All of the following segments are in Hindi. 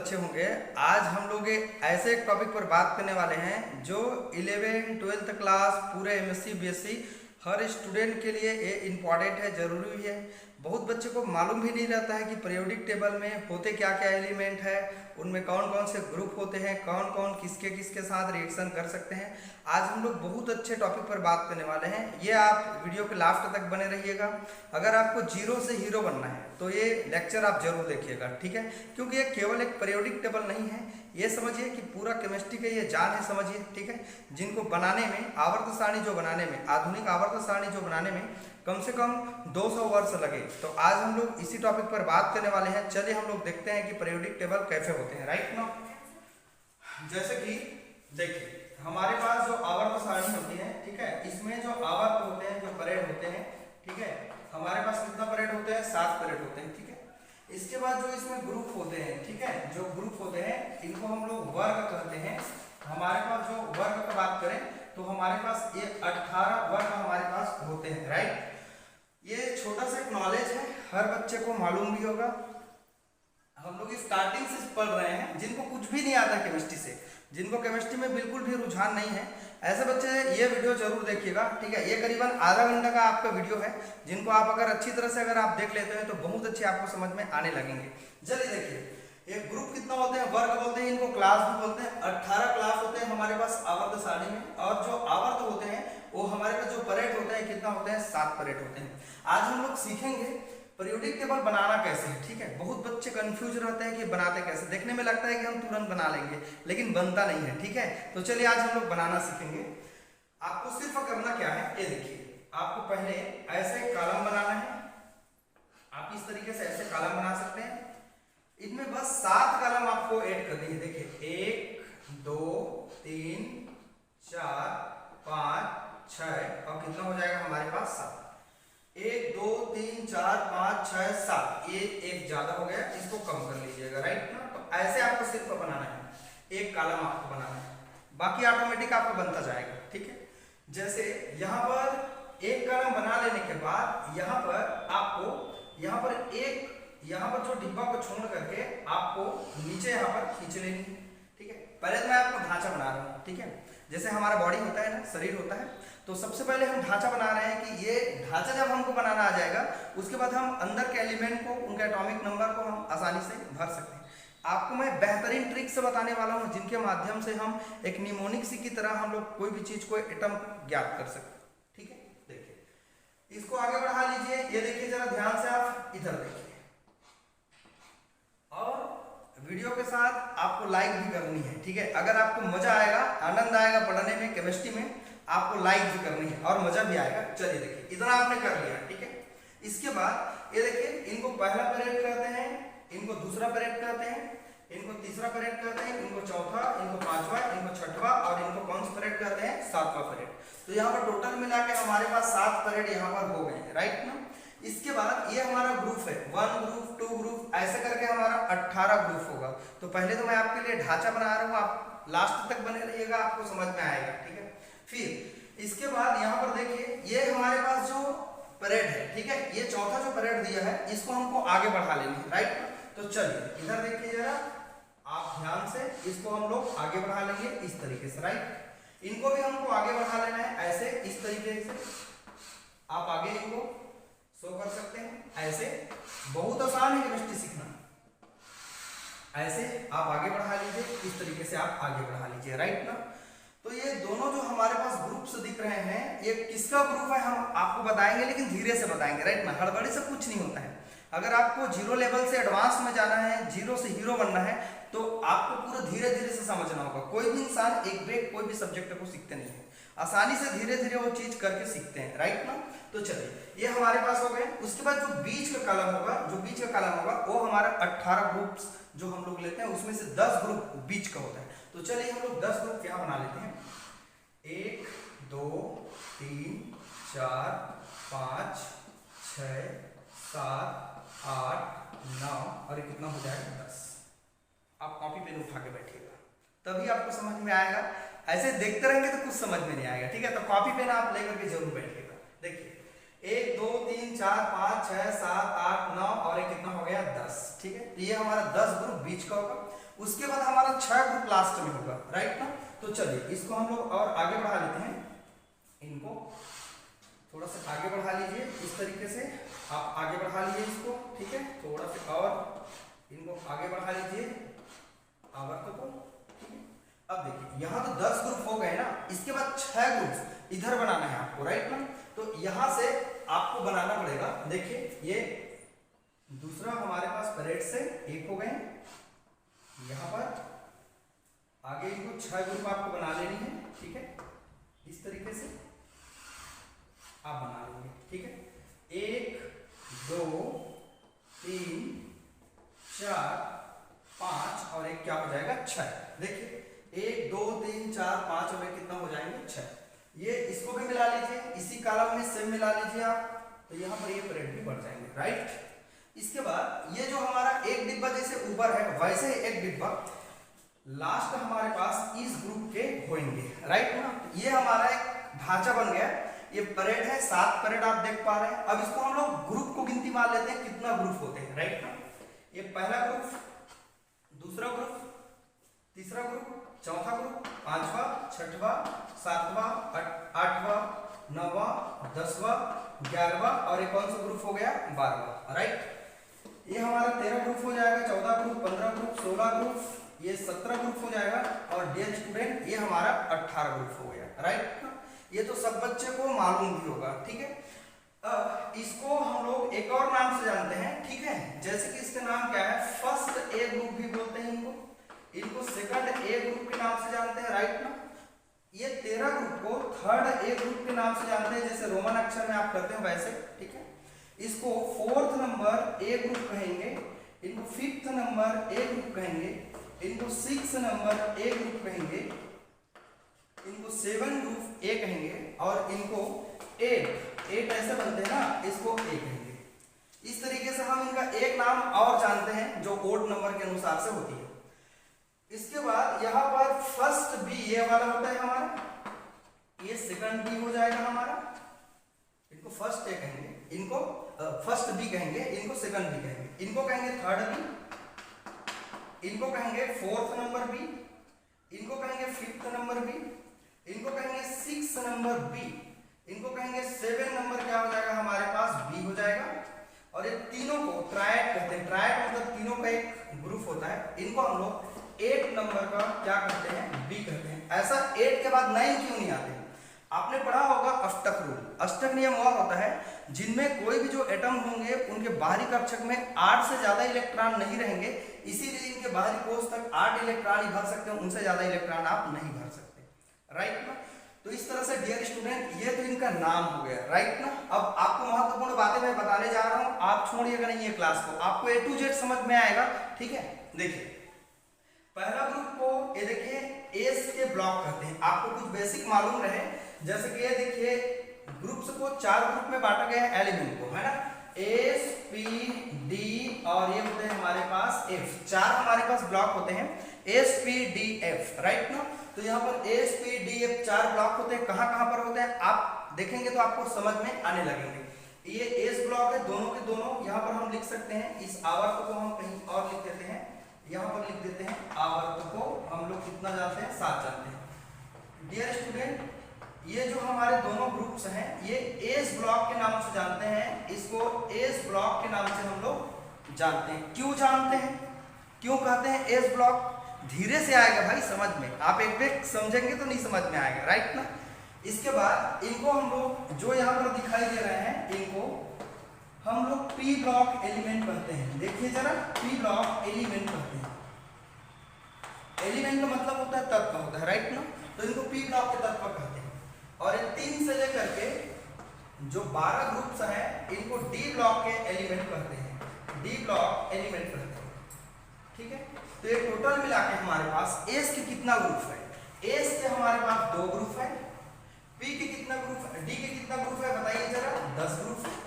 अच्छे होंगे। आज हम लोग ऐसे एक टॉपिक पर बात करने वाले हैं जो 11 12th क्लास पूरे एमएससी बीएससी हर स्टूडेंट के लिए ये इम्पॉर्टेंट है, ज़रूरी भी है। बहुत बच्चे को मालूम भी नहीं रहता है कि पीरियोडिक टेबल में होते क्या क्या एलिमेंट है, उनमें कौन कौन से ग्रुप होते हैं, कौन कौन किसके किसके साथ रिएक्शन कर सकते हैं। आज हम लोग बहुत अच्छे टॉपिक पर बात करने वाले हैं, ये आप वीडियो के लास्ट तक बने रहिएगा। अगर आपको जीरो से हीरो बनना है तो ये लेक्चर आप जरूर देखिएगा, ठीक है, क्योंकि ये केवल एक पीरियोडिक टेबल नहीं है, ये समझिए कि पूरा केमिस्ट्री का ये जान है, समझिए, ठीक है। जिनको बनाने में आवर्त सारणी जो बनाने में आधुनिक आवर्त सारणी जो बनाने में कम से कम 200 वर्ष लगे, तो आज हम लोग इसी टॉपिक पर बात करने वाले हैं। चलिए हम लोग देखते हैं कि पीरियोडिक टेबल कैसे होते हैं, राइट ना। जैसे कि देखिए हमारे पास जो आवर्त सारणी होती है, ठीक है, इसमें जो आवर्त होते हैं, जो परेड होते हैं, ठीक है, हमारे पास कितना परेड होते हैं, 7 परेड होते हैं, ठीक है। इसके बाद जो इसमें ग्रुप होते हैं, ठीक है, जो ग्रुप होते हैं इनको हम लोग वर्ग कहते हैं। हमारे पास जो वर्ग की बात करें तो हमारे पास ये 18 वर्ग हमारे पास होते हैं, राइट। ये छोटा सा एक नॉलेज है, हर बच्चे को मालूम भी होगा। हम लोग स्टार्टिंग से पढ़ रहे हैं, जिनको कुछ भी नहीं आता केमिस्ट्री से, जिनको केमिस्ट्री में बिल्कुल भी रुझान नहीं है, ऐसे बच्चे ये वीडियो जरूर देखिएगा, ठीक है। ये करीबन आधा घंटा का आपका वीडियो है, जिनको आप अगर अच्छी तरह से अगर आप देख लेते हैं तो बहुत अच्छे आपको समझ में आने लगेंगे। चलिए देखिए, ये ग्रुप कितना होते हैं, वर्ग बोलते हैं, इनको क्लास भी बोलते हैं। 18 क्लास होते हैं हमारे पास आवर्त सारणी में, और जो आवर्त होते हैं वो हमारे पास जो परेड होते हैं कितना होते हैं, 7 परेड होते हैं। आज हम लोग सीखेंगे पीरियोडिक टेबल बनाना कैसे है, ठीक है। बहुत बच्चे कंफ्यूज रहते हैं कि बनाते कैसे, देखने में लगता है कि हम तुरंत बना लेंगे लेकिन बनता नहीं है, ठीक है। तो चलिए आज हम लोग बनाना सीखेंगे। आपको सिर्फ करना क्या है, ये देखिए, आपको पहले ऐसे कॉलम बनाना है। आप इस तरीके से ऐसे कॉलम बना सकते हैं, इनमें बस 7 कॉलम आपको ऐड करनी है। देखिए 1 2 3 4 5 6 और कितना हो जाएगा हमारे पास 7। 1 2 3 4 5 6 7, ये एक ज्यादा हो गया, इसको कम कर लीजिएगा, राइट ना। तो ऐसे आपको सिर्फ बनाना है, एक कॉलम आपको बनाना है, बाकी ऑटोमेटिक आपको बनता जाएगा, ठीक है। जैसे यहाँ पर एक कॉलम बना लेने के बाद यहाँ पर आपको यहाँ पर जो डिब्बा को छोड़ करके आपको नीचे यहाँ पर खींच लेनी है, ठीक है। पहले तो मैं आपको ढांचा बना रहा हूँ, ठीक है। जैसे हमारा बॉडी होता है ना, शरीर होता है, तो सबसे पहले हम ढांचा बना रहे हैं कि ये ढांचा जब हमको बनाना आ जाएगा उसके बाद हम अंदर के एलिमेंट को, उनका एटॉमिक नंबर को हम आसानी से भर सकते हैं। आपको मैं बेहतरीन ट्रिक से बताने वाला हूँ, जिनके माध्यम से हम एक निमोनिक सी की तरह हम लोग कोई भी चीज को एटम ज्ञात कर सकते हैं, ठीक है। देखिए इसको आगे बढ़ा लीजिए, ये देखिए जरा ध्यान से, आप इधर देखिए, और वीडियो के साथ आपको लाइक भी करनी है, ठीक है। अगर आपको मजा आएगा, आनंद आएगा पढ़ने में, केमिस्ट्री में, आपको लाइक भी करनी है और मजा भी आएगा। चलिए देखिए, इतना आपने कर लिया, ठीक है। इसके बाद ये देखिए, इनको पहला पीरियड कहते हैं, इनको दूसरा पीरियड कहते हैं, इनको तीसरा पीरियड कहते हैं, इनको चौथा, इनको पांचवा, इनको छठवा, और इनको कौन सा पीरियड कहते हैं, 7वां पीरियड। तो यहाँ पर टोटल मिला के हमारे पास 7 पीरियड यहाँ पर हो गए, राइट ना। इसके बाद ये हमारा ग्रुप है, 1 ग्रुप 2 ग्रुप, ऐसे करके हमारा 18 ग्रुप होगा। तो पहले तो मैं आपके लिए ढांचा बना रहा हूँ, आप लास्ट तक बने रहिएगा, आपको समझ में आएगा, ठीक है। फिर इसके बाद यहाँ पर देखिए, ये हमारे पास जो परेड है, ठीक है, ये चौथा जो परेड दिया है इसको हमको आगे बढ़ा लेना है, राइट। तो चलिए इधर देखिए जरा, आप ध्यान से, इसको हम लोग आगे बढ़ा लेंगे इस तरीके से, राइट। इनको भी हमको आगे बढ़ा लेना है ऐसे, इस तरीके से आप आगे इनको शो कर सकते हैं। ऐसे बहुत आसान है केमिस्ट्री सीखना, ऐसे आप आगे बढ़ा लीजिए, इस तरीके से आप आगे बढ़ा लीजिए, राइट ना। तो ये दोनों जो हमारे पास ग्रुप्स दिख रहे हैं, ये किसका ग्रुप है हम आपको बताएंगे, लेकिन धीरे से बताएंगे, राइट ना। हड़बड़ी से कुछ नहीं होता है। अगर आपको जीरो लेवल से एडवांस में जाना है, जीरो से हीरो बनना है, तो आपको पूरा धीरे धीरे से समझना होगा। कोई भी इंसान एक ब्रेक कोई भी सब्जेक्ट को सीखते नहीं है, आसानी से धीरे धीरे वो चीज करके सीखते हैं, राइट ना। तो चलिए ये हमारे पास हो गए। उसके बाद जो बीच का कॉलम होगा, वो हमारा 18 ग्रुप्स जो हम लोग लेते हैं, उसमें से 10 ग्रुप बीच का होता है। तो चलिए हम लोग 10 ग्रुप यहाँ बना लेते हैं। 1 2 3 4 5 6 7 8 9 और ये कितना हो जाएगा 10। आप कॉपी पेन उठा के बैठिएगा, तभी आपको समझ में आएगा। ऐसे देखते रहेंगे तो कुछ समझ में नहीं आएगा, ठीक है। तो कॉपी पेन आप लेकर के जरूर बैठिएगा। देखिए 1 2 3 4 5 6 7 8 9 और ये कितना हो गया 10, ठीक है। तो ये हमारा 10 ग्रुप बीच का होगा। उसके बाद हमारा 6 ग्रुप लास्ट में होगा, राइट ना। तो चलिए इसको हम लोग और आगे बढ़ा लेते हैं, इनको थोड़ा सा आगे बढ़ा लीजिए, इस तरीके से आप आगे बढ़ा लीजिए इसको, ठीक है। थोड़ा सा और इनको आगे बढ़ा लीजिए आवर्त को, ठीक है। अब देखिए यहाँ तो 10 ग्रुप हो गए ना, इसके बाद 6 ग्रुप इधर बनाना है आपको, राइट ना। तो यहां से आपको बनाना पड़ेगा, देखिए ये दूसरा हमारे पास परेड से 1 हो गए, यहाँ पर आगे इनको 6 ग्रुप आपको बना लेनी है, ठीक है। इस तरीके से आप बना लेंगे, ठीक है। 1 2 3 4 5 और एक क्या हो जाएगा 6। देखिए 1 2 3 4 5 और कितना हो जाएंगे 6। ये इसको भी मिला लीजिए, इसी कॉलम में सेम मिला लीजिए आप, तो यहाँ पर ये परेड भी बढ़ जाएंगे, राइट। इसके बाद ये जो हमारा एक डिब्बा जैसे ऊपर है वैसे ही एक डिब्बा लास्ट हमारे पास इस ग्रुप के होंगे, राइट ना। ये हमारा एक ढांचा बन गया, ये परेड है, 7 परेड आप देख पा रहे हैं। अब इसको हम लोग ग्रुप को गिनती मान लेते हैं कितना ग्रुप होते हैं, राइट ना। ये पहला ग्रुप, दूसरा ग्रुप, तीसरा ग्रुप, चौथा ग्रुप, 5वां, 6वां, 7वां, 8वां, 9वां, 10वां, 11वां और ये कौन सा ग्रुप हो गया 12वां, राइट। ये हमारा 13 ग्रुप हो जाएगा, 14 ग्रुप, 15 ग्रुप, 16 ग्रुप, ये 17 ग्रुप हो जाएगा और डियर स्टूडेंट ये हमारा 18 ग्रुप हो गया, राइट। ये तो सब बच्चे को मालूम भी होगा, ठीक है। अब इसको हम लोग एक और नाम से जानते हैं, ठीक है। जैसे कि इसका नाम क्या है, फर्स्ट ए ग्रुप भी बोलते हैं इनको सेकंड ए ग्रुप के नाम से जानते हैं, राइट ना। ये 13 ग्रुप को थर्ड ए ग्रुप के नाम से जानते हैं, जैसे रोमन अक्षर में आप करते हैं वैसे, ठीक है। इसको 4th नंबर ए ग्रुप कहेंगे, इनको 5th नंबर ए ग्रुप कहेंगे, इनको 6th नंबर ए ग्रुप कहेंगे, इनको 7 ग्रुप ए कहेंगे और इनको 8 ऐसे बनते हैं ना, इसको ए कहेंगे। इस तरीके से हम इनका एक नाम और जानते हैं जो ओड नंबर के अनुसार से होती है। इसके बाद यहाँ पर फर्स्ट बी ये वाला होता है हमारा, ये सेकंड बी हो जाएगा हमारा, इनको फर्स्ट ए कहेंगे, इनको फर्स्ट बी कहेंगे, इनको सेकंड बी कहेंगे, इनको कहेंगे थर्ड बी, इनको कहेंगे 4th नंबर बी, इनको कहेंगे 5th नंबर बी, इनको कहेंगे 6th नंबर बी, इनको कहेंगे 7 नंबर क्या हो जाएगा हमारे पास बी हो जाएगा। और ये तीनों को ट्रायड कहते हैं, ट्रायड मतलब तीनों का एक ग्रुप होता है, इनको हम लोग 8 नंबर का क्या कहते हैं बी कहते हैं। ऐसा 8 के बाद 9 क्यों नहीं आते, आपने पढ़ा होगा अष्टक रूल। अष्टक नियम वह होता है जिनमें कोई भी जो एटम होंगे उनके बाहरी कक्षक में 8 से ज्यादा इलेक्ट्रॉन नहीं रहेंगे, इसीलिए इनके बाहरी कोष तक 8 इलेक्ट्रॉन ही भर सकते हैं, उनसे ज्यादा इलेक्ट्रॉन आप नहीं भर सकते, राइट ना। तो इस तरह से डियर स्टूडेंट ये तो इनका नाम हो गया, राइट ना। अब आपको महत्वपूर्ण बातें मैं बताने जा रहा हूं, आप छोड़िएगा नहीं ये क्लास को, आपको A to Z समझ में आएगा, ठीक है। देखिए पहला ग्रुप को ये देखिए एस के ब्लॉक कहते हैं, आपको कुछ बेसिक मालूम रहे, जैसे कि ये देखिए ग्रुप्स को 4 ग्रुप में बांटा गया है एलिमेंट को, है ना। एस पी डी और ये होते हैं हमारे पास एफ, 4 हमारे पास ब्लॉक होते हैं S P D F, right ना। तो यहाँ पर S P D F 4 block होते हैं, कहाँ कहाँ पर होते हैं आप देखेंगे तो आपको समझ में आने लगेंगे। ये एस ब्लॉक है, दोनों के दोनों यहाँ पर हम लिख सकते हैं, इस आवर्त को हम कहीं और लिख देते हैं, यहाँ पर लिख देते हैं आवर्त को हम लोग कितना जानते हैं 7 जानते हैं। डियर स्टूडेंट ये जो हमारे दोनों ग्रुप्स हैं ये एस ब्लॉक के नाम से जानते हैं, इसको एस ब्लॉक के नाम से हम लोग जानते हैं। क्यों जानते हैं, क्यों कहते हैं एस ब्लॉक, धीरे से आएगा भाई समझ में, आप एक बेर समझेंगे तो नहीं समझ में आएगा, राइट ना। इसके बाद इनको हम लोग जो यहाँ पर दिखाई दे रहे हैं इनको हम लोग पी ब्लॉक एलिमेंट कहते हैं। देखिए जरा पी ब्लॉक एलिमेंट कहते हैं, एलिमेंट का मतलब होता है तत्व होता है, राइट ना। तो इनको पी ब्लॉक के तत्व कहते हैं। और ये 3 से लेकर के जो 12 ग्रुप्स हैं इनको डी ब्लॉक के एलिमेंट कहते हैं, डी ब्लॉक एलिमेंट कहते हैं, ठीक है। तो ये टोटल मिला के हमारे पास एस के कितना ग्रुप है, एस के हमारे पास 2 ग्रुप है, पी के कितना ग्रुप है, डी के कितना ग्रुप है बताइए जरा 10 ग्रुप है।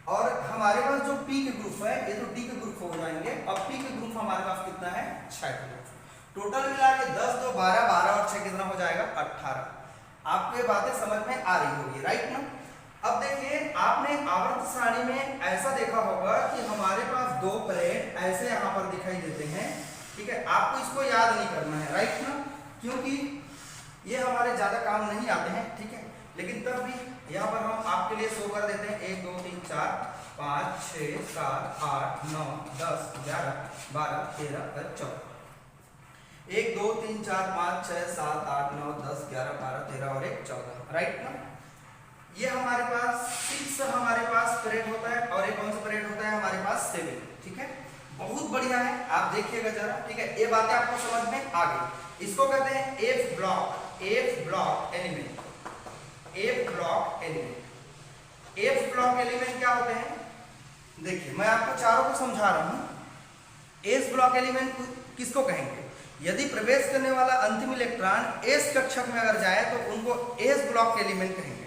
और हमारे पास जो पी के ग्रुप है ये तो डी के ग्रुप हो जाएंगे, अब पी के ग्रुप हमारे पास कितना है 6 ग्रुप। टोटल मिला के 10 2 12 12 और 6 कितना हो जाएगा 18। आपको ये बातें समझ में आ रही होगी, राइट ना। अब देखिए आपने आवर्त सारणी में ऐसा देखा होगा कि हमारे पास 2 प्लेट ऐसे यहाँ पर दिखाई देते हैं, ठीक है, आपको इसको याद नहीं करना है, राइट ना, क्योंकि ये हमारे ज्यादा काम नहीं आते हैं, ठीक है, लेकिन तब भी यहाँ पर हम आपके लिए शो कर देते हैं 1 2 3 4 5 6 7 8 9 10 11 12 13 14 1 2 3 4 5 6 7 8 9 10 11 12 13 और 1 14, राइट ना। ये हमारे पास 6 हमारे पास परेड होता है और एक कौन सा परेड होता है हमारे पास 7, ठीक है, बहुत बढ़िया है, आप देखिएगा जरा, ठीक है, ये बातें आपको समझ में आ गई। इसको कहते हैं F block element. F block element, F block element क्या होते हैं, देखिए मैं आपको चारों को समझा रहा हूं। एस ब्लॉक एलिमेंट किसको कहेंगे, यदि प्रवेश करने वाला अंतिम इलेक्ट्रॉन एस कक्षक में अगर जाए तो उनको एस ब्लॉक एलिमेंट कहेंगे।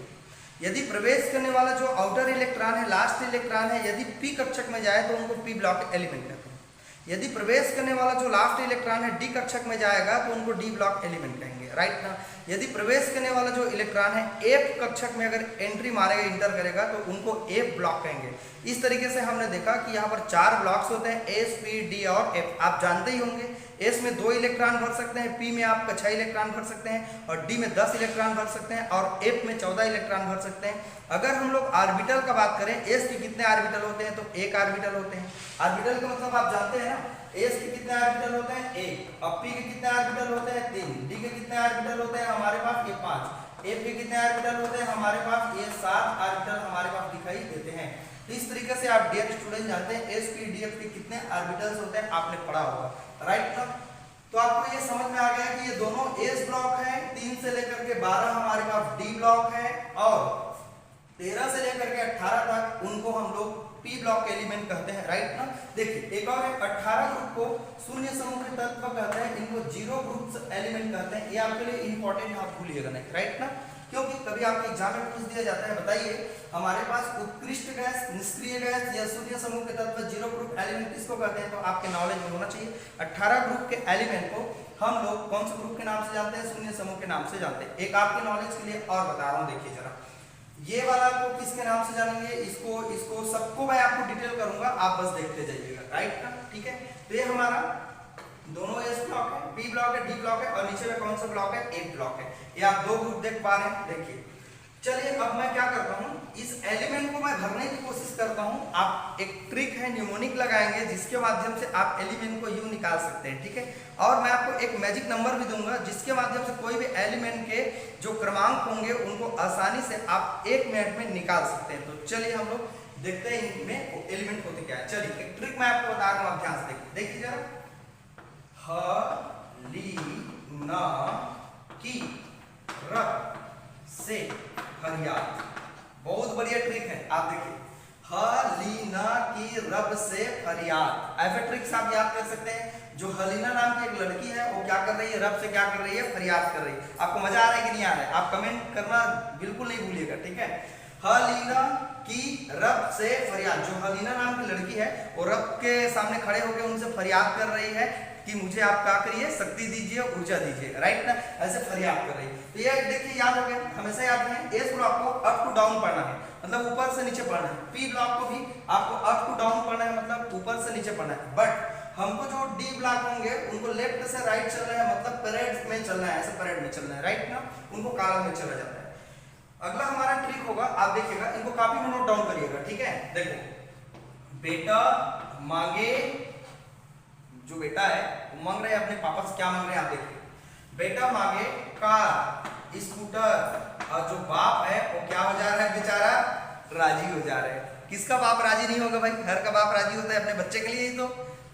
यदि प्रवेश करने वाला जो आउटर इलेक्ट्रॉन है, लास्ट इलेक्ट्रॉन है, यदि पी कक्षक में जाए तो उनको पी ब्लॉक एलिमेंट कहते हैं। यदि प्रवेश करने वाला जो लास्ट इलेक्ट्रॉन है डी कक्षक में जाएगा तो उनको डी ब्लॉक एलिमेंट कहेंगे, राइट ना। यदि प्रवेश करने वाला जो इलेक्ट्रॉन है एफ कक्षक में अगर एंट्री मारेगा, इंटर करेगा, तो उनको एफ ब्लॉक कहेंगे। इस तरीके से हमने देखा कि यहाँ पर 4 ब्लॉक्स होते हैं, एस पी डी और एफ। आप जानते ही होंगे एस में 2 इलेक्ट्रॉन भर सकते हैं, पी में आप 6 इलेक्ट्रॉन भर सकते हैं और डी में 10 इलेक्ट्रॉन भर सकते हैं और एफ में 14 इलेक्ट्रॉन भर सकते हैं। अगर हम लोग ऑर्बिटल का बात करें, एस के कितने ऑर्बिटल होते हैं, तो 1 ऑर्बिटल होते हैं। ऑर्बिटल का मतलब आप जानते हैं ना, एस के कितने ऑर्बिटल होते हैं 1, और पी के कितने ऑर्बिटल होते हैं 3, डी के कितने ऑर्बिटल होते हैं हमारे पास ये 5, एफ के कितने ऑर्बिटल होते हैं हमारे पास ये 7 ऑर्बिटल हमारे पास दिखाई देते हैं। इस तरीके से आप डियर स्टूडेंट जानते हैं एस पी डी एफ के कितने ऑर्बिटल्स होते हैं, आपने पढ़ा होगा, राइट ना। तो आपको ये समझ में आ गया कि ये दोनों एस ब्लॉक है, 3 से लेकर के 12 हमारे पास डी ब्लॉक है और 13 से लेकर के 18 तक उनको हम लोग पी ब्लॉक एलिमेंट कहते हैं, राइट ना। देखिए एक और है 18 ग्रुप को शून्य समूह के तत्व कहते हैं, इनको जीरो ग्रुप एलिमेंट कहते हैं। ये आपके लिए इंपॉर्टेंट, आप भूलिएगा नहीं, राइट ना, क्योंकि कभी आपके एग्जाम में पूछ दिया जाता है, बताइए हमारे पास उत्कृष्ट गैस, निष्क्रिय गैस या शून्य समूह के तत्व जीरो ग्रुप एलिमेंट किसको कहते हैं, तो आपके नॉलेज में होना चाहिए। 18 ग्रुप के एलिमेंट को हम लोग कौन से ग्रुप के नाम से जानते हैं, शून्य समूह के नाम से जानते हैं। एक आपके नॉलेज के लिए और बता रहा हूँ, देखिए जरा, ये वाला को किसके नाम से जानेंगे, इसको सबको मैं आपको डिटेल करूंगा, आप बस देखते जाइएगा, राइट ना, ठीक है। तो ये हमारा दोनों एस ब्लॉक है, पी ब्लॉक है, डी ब्लॉक है और नीचे में कौन सा ब्लॉक है, एफ ब्लॉक है। ये आप 2 ग्रुप देख पा रहे हैं, देखिए। चलिए अब मैं क्या करता हूँ, इस एलिमेंट को मैं भरने की कोशिश करता हूँ। आप एक ट्रिक है, न्यूमोनिक लगाएंगे जिसके माध्यम से आप एलिमेंट को यूं निकाल सकते हैं, ठीक है। और मैं आपको एक मैजिक नंबर भी दूंगा जिसके माध्यम से कोई भी एलिमेंट के जो क्रमांक होंगे उनको आसानी से आप 1 मिनट में निकाल सकते हैं। तो चलिए हम लोग देखते हैं इनमें एलिमेंट होते क्या है। चलिए एक ट्रिक मैं आपको बता रहा हूँ, आप ध्यान से देखिए जरा। ह ली न की रब से फरियाद, बहुत बढ़िया ट्रिक है, आप देखिए। हलीना की रब से फरियाद, ऐसे ट्रिक्स आप याद कर सकते हैं। जो हलीना नाम की एक लड़की है वो क्या कर रही है, रब से क्या कर रही है, फरियाद कर रही है। आपको मजा आ रहा है कि नहीं आ रहा है, आप कमेंट करना बिल्कुल नहीं भूलिएगा, ठीक है। हलीना की रब से फरियाद, जो हलीना नाम की लड़की है वो रब के सामने खड़े होकर उनसे फरियाद कर रही है कि मुझे आप क्या करिए, शक्ति दीजिए, ऊर्जा दीजिए, राइट ना, ऐसे फरियाद कर रही है। तो ये देखिए याद हो गया, हमेशा याद रखें। एस ब्लॉक को अप टू डाउन पढ़ना है, मतलब ऊपर से नीचे पढ़ना है। पी ब्लॉक को भी आपको अप टू डाउन पढ़ना है, मतलब ऊपर से नीचे पढ़ना है। बट हमको जो डी ब्लॉक होंगे उनको लेफ्ट से राइट चल रहे हैं, मतलब परेड में चलना है, ऐसे परेड में चलना है, राइट ना, उनको कॉलम में चला जाता है। अगला हमारा ट्रिक होगा, आप देखिएगा, इनको कॉपी में नोट डाउन करिएगा, ठीक है। देखो, बेटा मांगे, जो बेटा है वो मांग रहे हैं अपने पापा से, क्या मांग रहे हैं आप देखिए। बेटा मांगे कार, स्कूटर, और जो बाप है वो क्या हो जा रहा है बेचारा, राजी हो जा रहा है। किसका बाप राजी नहीं होगा भाई, घर का बाप राजी होता है अपने बच्चे के लिए ही, तो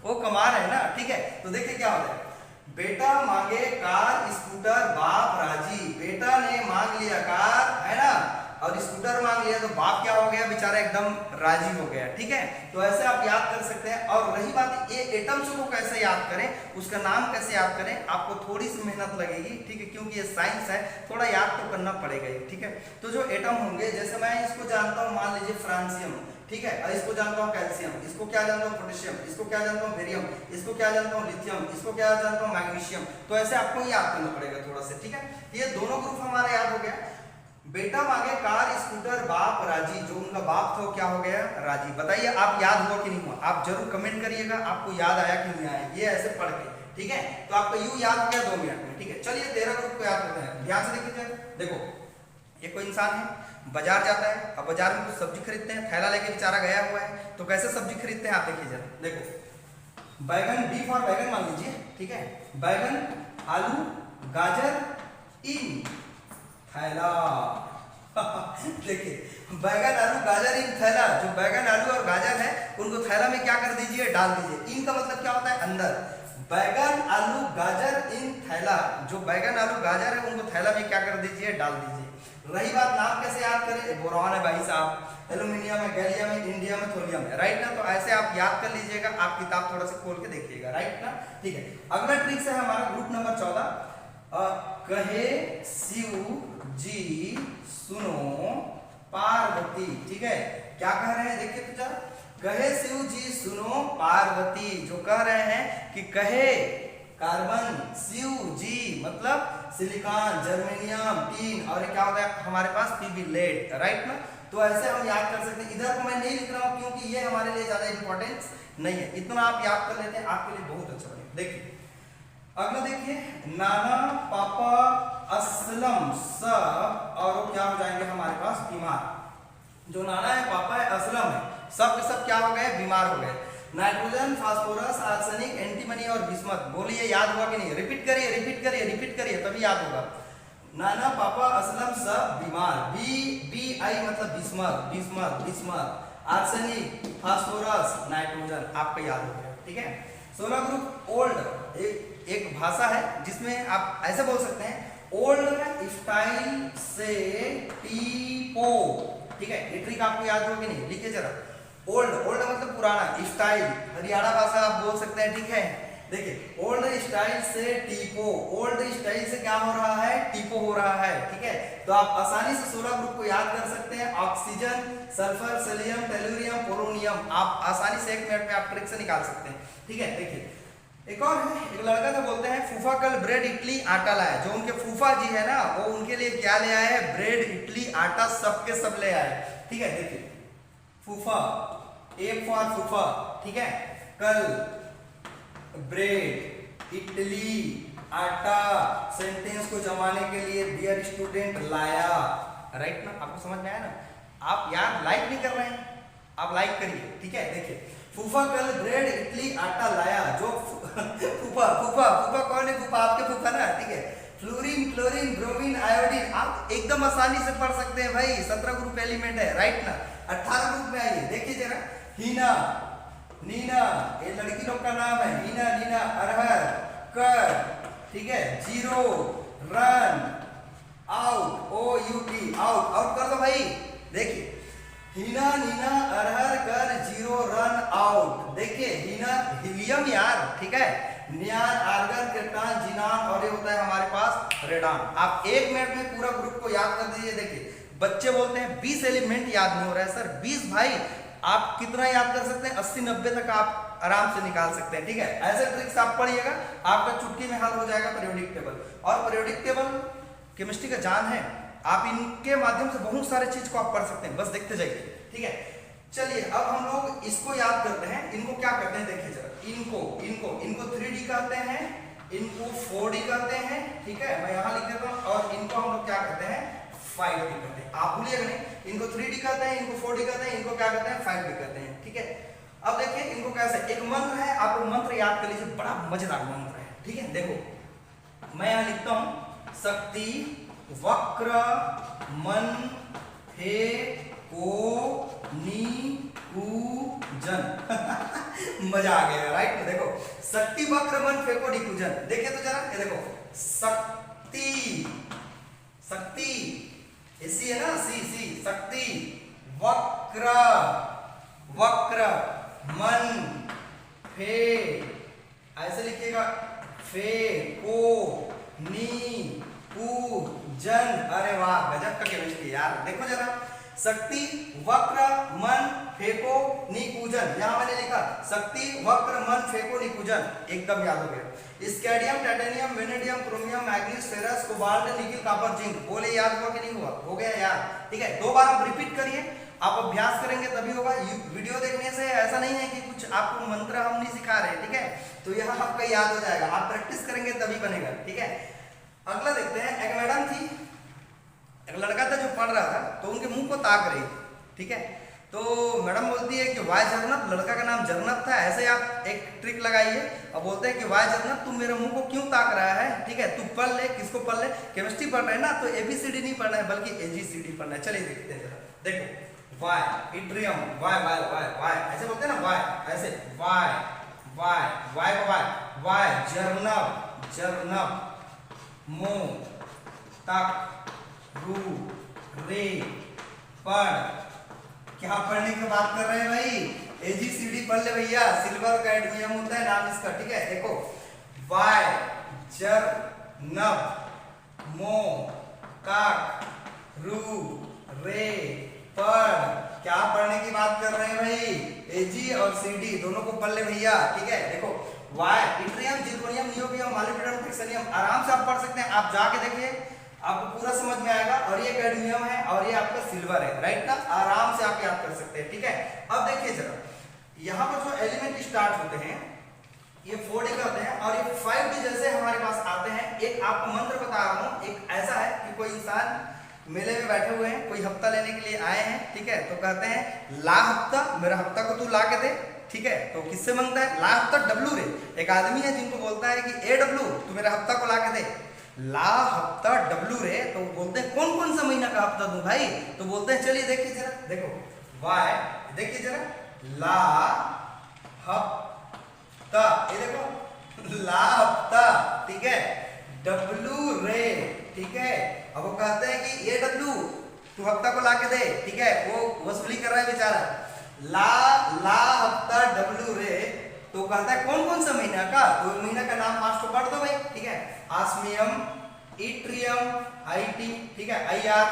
वो कमा रहे हैं ना, ठीक है। तो देखिए क्या होता है, बेटा मांगे कार, स्कूटर, बाप राजी। बेटा ने मांग लिया कार, है ना, और स्कूटर मांग लिया, तो बाप क्या हो गया, बेचारा एकदम राजी हो गया, ठीक है। तो ऐसे आप याद कर सकते हैं। और रही बात ये एटम्स को कैसे याद करें, उसका नाम कैसे याद करें, आपको थोड़ी सी मेहनत लगेगी, ठीक है, क्योंकि ये साइंस है, थोड़ा याद तो करना पड़ेगा, ठीक है। तो जो एटम होंगे, जैसे मैं इसको जानता हूँ, मान लीजिए फ्रांसियम, ठीक है, और इसको जानता हूँ कैल्शियम, इसको क्या जानता हूँ पोटेशियम, इसको क्या जानता हूँ बेरियम, इसको क्या जानता हूँ लिथियम, इसको क्या जानता हूँ मैग्नीशियम। तो ऐसे आपको याद करना पड़ेगा थोड़ा सा, ठीक है। ये दोनों ग्रुप हमारा याद हो गया। बेटा मांगे कार, स्कूटर, बाप राजी, जो उनका बाप था वो क्या हो गया, राजी। बताइए आप याद हुआ कि नहीं हुआ, आप जरूर कमेंट करिएगा, आपको याद आया कि नहीं आया, ये ऐसे पढ़ के, ठीक है, तो आपका यू याद हो गया 2 मिनट में। ठीक है, चलिए 13 ग्रुप को याद करते हैं। ध्यान से देखिए, देखो ये कोई इंसान है, बाजार जाता है, अब बाजार में कुछ सब्जी खरीदते हैं, थैला लेके बेचारा गया हुआ है, तो कैसे सब्जी खरीदते हैं आप देखिए जरा। देखो बैगन, बी फॉर बैगन मान लीजिए, ठीक है, बैगन, आलू, गाजर इन थैला। देखिए बैगन, आलू, गाजर इन थैला, जो बैगन, आलू और गाजर है उनको थैला में क्या कर दीजिए, डाल दीजिए। इन का मतलब क्या होता है, अंदर। बैगन, आलू, गाजर इन थैला, जो बैगन, आलू, गाजर है उनको थैला में क्या कर दीजिए, डाल दीजिए। रही बात नाम कैसे याद करें, बोरॉन है भाई साहब, एल्यूमिनियम है, गैलियम है, इंडियम है, थोलियम है, राइट ना। तो ऐसे आप याद कर लीजिएगा, आप किताब थोड़ा सा खोल के देखिएगा, राइट ना। ठीक है, अगला ट्रिक्स है हमारा ग्रुप नंबर 14। कहे शिव जी सुनो पार्वती। ठीक है, क्या कह रहे हैं देखिए तो जरा, कहे शिव जी सुनो पार्वती। जो कह रहे हैं कि कहे कार्बन, शिव जी मतलब सिलिकॉन, जर्मेनियम, टीन, और क्या होता है हमारे पास पीबी लेड, राइट ना। तो ऐसे हम याद कर सकते हैं। इधर को मैं नहीं लिख रहा हूं क्योंकि ये हमारे लिए ज्यादा इंपॉर्टेंस नहीं है, इतना आप याद कर लेते हैं आपके लिए बहुत अच्छा बनेगा। देखिए अगला देखिए, नाना, पापा, असलम सब, और वो क्या हो जाएंगे हमारे पास, बीमार। जो नाना है, पापा है, असलम है, सब के सब क्या हो गए, बीमार हो गए। नाइट्रोजन, फास्फोरस, आर्सेनिक, एंटीमनी और बिस्मथ। बोलिए याद हुआ कि नहीं, रिपीट करिए, रिपीट करिए, रिपीट करिए, तभी याद होगा। नाना, पापा, असलम सब बीमार। बी आई मतलब bismuth, bismuth, bismuth, arsenic, phosphorus, nitrogen, आपको याद हो गया। ठीक है, 16 ग्रुप ओल्ड, एक भाषा है जिसमें आप ऐसे बोल सकते हैं, ओल्ड स्टाइल से टीपो। ठीक है, ये ट्रिक आपको याद होगी नहीं, लिखिए जरा। ओल्ड, ओल्ड मतलब पुराना, स्टाइल हरियाणा भाषा आप बोल सकते हैं। ठीक है, देखिए ओल्ड स्टाइल से टीपो, ओल्ड स्टाइल से क्या हो रहा है, टीपो हो रहा है। ठीक है, तो आप आसानी से 16 ग्रुप को याद कर सकते हैं। ऑक्सीजन, सल्फर, सेलियम, टेलुरियम, पोलोनियम, आप आसानी से 1 मिनट में आप ट्रिक से निकाल सकते हैं। ठीक है, देखिए एक और है, एक लड़का था, बोलते हैं फूफा कल ब्रेड, इडली, आटा लाया। जो उनके फूफा जी है ना, वो उनके लिए क्या ले आए हैं, ब्रेड, इडली, आटा, सबके सब ले आए। ठीक है, देखिए फूफा, ए फॉर फूफा, ठीक है, कल ब्रेड, इडली, आटा, सेंटेंस को जमाने के लिए डियर स्टूडेंट लाया, राइट ना। आपको समझ में आया ना। आप यार लाइक नहीं कर रहे हैं, आप लाइक करिए। ठीक है, देखिए फूफा कल ब्रेड, इडली, आटा लाया। जो फूफा, फूफा, फूफा कौन है, फूफा आपके फूफा ना। ठीक है, फ्लोरीन, क्लोरीन, ब्रोमीन, आयोडीन, आप एकदम आसानी से पढ़ सकते हैं भाई, 17 ग्रुप एलिमेंट है, राइट ना। 18 ग्रुप में आइए, देखिए जरा, हीना, नीना, ये लड़की लोग का नाम है, हीना, नीना, अरहर, कर, ठीक है, zero, run, out, O U T, out, out कर दो भाई। देखिए हीना, नीना, अरहर, कर, जीरो, रन, आउट। देखिए हीना हीलियम यार, ठीक है, नियान, आर्गन, क्रिप्टॉन, जिनान, और ये होता है हमारे पास रेडॉन। आप 1 मिनट में पूरा ग्रुप को याद कर दीजिए। देखिए बच्चे बोलते हैं 20 एलिमेंट याद नहीं हो रहा है सर, 20 भाई आप कितना याद कर सकते हैं, 80-90 तक आप आराम से निकाल सकते हैं। ठीक है, ऐसे ट्रिक्स आप पढ़िएगा, आपका चुटकी में हल हो जाएगा पीरियोडिक टेबल। और पीरियोडिक टेबल केमिस्ट्री का जान है, आप इनके माध्यम से बहुत सारे चीज को आप पढ़ सकते हैं, बस देखते जाइए। ठीक है, चलिए अब हम लोग इसको याद करते हैं। इनको क्या कहते हैं देखिए जरा, इनको इनको इनको 3D कहते हैं, इनको 4D कहते हैं। ठीक है, मैं यहाँ लिख देता हूँ। और इनको हम लोग क्या कहते हैं, 5D कहते हैं। आप भूलिएगा नहीं, इनको 3D कहते हैं, इनको 4D कहते हैं, इनको क्या कहते हैं, 5D कहते हैं। ठीक है, अब देखिए इनको कैसे, एक मंत्र है, आप मंत्र याद कर लीजिए, बड़ा मजेदार मंत्र है। ठीक है, देखो मैं यहाँ लिखता हूँ, शक्ति वक्र मन हे को नी जन। मजा आ गया, राइट। देखो शक्ति वक्र मन फेको निकुजन, देखिए तो जरा, ये देखो शक्ति, शक्ति सी है ना, सी सी, शक्ति, वक्र, वक्र, मन, फे, ऐसे लिखिएगा, फे को नी कु जन। अरे वाह, गजब का केमिस्ट्री यार। देखो जरा, शक्ति वक्र मन फेको निकुजन, यहां मैंने लिखा शक्ति वक्र मन फेको निकुजन, एकदम याद हो गया। Scandium, titanium, vanadium, chromium, manganese, ferrous, cobalt, nickel, copper, zinc. बोले याद हुआ कि नहीं हुआ, हो गया यार। ठीक है, 2 बार आप रिपीट करिए, आप अभ्यास करेंगे तभी होगा। वीडियो देखने से ऐसा नहीं है कि कुछ आपको मंत्र हम नहीं सिखा रहे। ठीक है, तो यहाँ आपका याद हो जाएगा, आप प्रैक्टिस करेंगे तभी बनेगा, ठीक है। अगला देखते हैं, एक मैडम थी, एक लड़का था जो पढ़ रहा था, तो उनके मुंह को ताक रही थी, ठीक है। तो मैडम बोलती है कि वाई जरनत, लड़का का नाम जरनत था, ऐसे आप एक ट्रिक लगाइए और बोलते हैं कि वाई जरनत तू मेरे मुंह को क्यों ताक रहा है, ठीक है, तू पढ़ ले। किसको पढ़ ले? केमिस्ट्री पढ़ रहे हैं ना, तो ABCD नहीं पढ़ना है बल्कि AGCD पढ़ना है। चलिए देखते हैं जरा, देखो Y yttrium, Y Y Y Y ऐसे बोलते हैं ना, वाई ऐसे, Y Y Y Y Y जरनब, जरनब मो तक रू रे पढ़। क्या पढ़ने की बात कर रहे हैं भाई? AGCD पढ़ ले भैया, सिल्वर का एडमियम होता है नाम इसका, ठीक है। देखो वाई जरनब मो तक रू रे पढ़। क्या पढ़ने की बात कर रहे हैं भाई? AG और CD दोनों को पढ़ ले भैया, ठीक है। देखो Y yttrium, zirconium, niobium, molybdenum, टैक्सेनियम, आराम से आप पढ़ सकते हैं, आप जाके देखिए आपको पूरा समझ में आएगा। और ये कैडमियम है और ये आपका सिल्वर है, राइट ना, आराम से आप याद कर सकते हैं, ठीक है। अब देखिए जरा, यहाँ पर जो एलिमेंट स्टार्ट होते हैं ये 4D के होते हैं और ये 5D जैसे हमारे पास आते हैं। एक आपको मंत्र बता रहा हूँ, एक ऐसा है कि कोई इंसान मेले में बैठे हुए हैं, कोई हफ्ता लेने के लिए आए हैं, ठीक है। तो कहते हैं ला हफ्ता, मेरा हफ्ता को तू ला के दे, ठीक है। तो किससे मांगता है? ला हफ्ता डब्लू रे। एक आदमी है जिनको बोलता है कि AW तू मेरा हफ्ता को ला के दे, ला हफ्ता डब्लू रे। तो बोलते हैं कौन कौन सा महीना का हफ्ता दूं भाई? तो बोलते हैं चलिए देखिए जरा, देखो वाई, देखिए जरा, ला हफ्ता, ये देखो ला हफ्ता, ठीक है, डब्लू रे, ठीक है। अब वो कहते हैं कि AW तू हफ्ता को ला के दे, ठीक है, वो वसूली कर रहा है बेचारा, ला हफ्ता डब्लू रे। तो कहता है कौन कौन सा महीना का? तो महीना का नाम पांच तो पढ़ दो भाई, ठीक है। ऑस्मियम, इट्रियम, IT, ठीक है, IR,